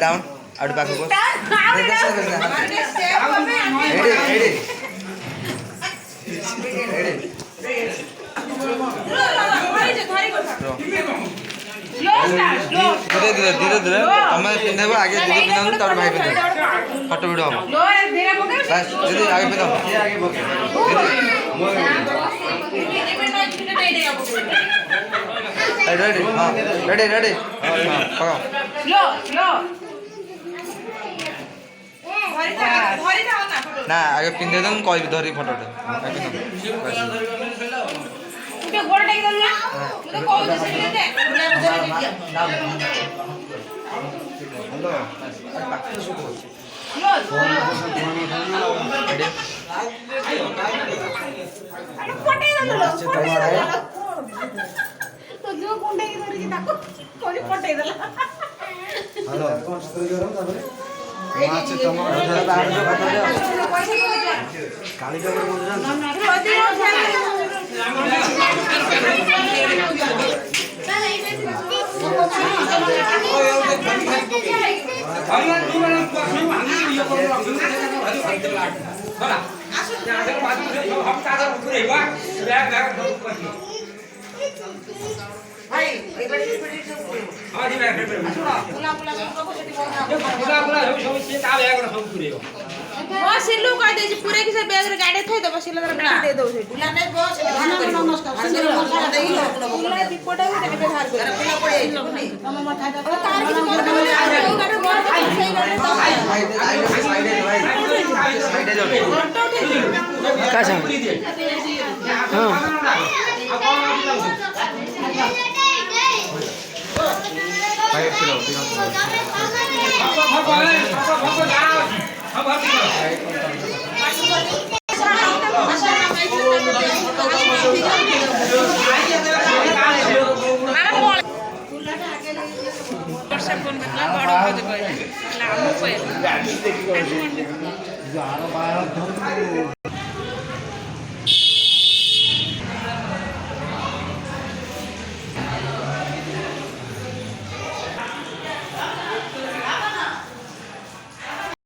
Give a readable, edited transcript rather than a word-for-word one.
down. Out back. धीरे धीरे धीरे धीरे तुम पिंधेब आगे दीदी पिंधु तब भाई पिंध फटो भिड हम दीदी आगे पिंध रेडी हाँ रेडी रेडी ना आगे पिंधे दम कह धरी फटो सिल्लू कह दे पूरे की से बैग रे गाड़ी थई दबा सिल्ला दे दो से बुला नहीं बस नमस्कार बुला रिपोर्ट है देबे बाहर कर बुला पड़े हम मठा दा कार की गाड़ी बहुत सही गाड़ी साइड का छ हां भाई चलो फोन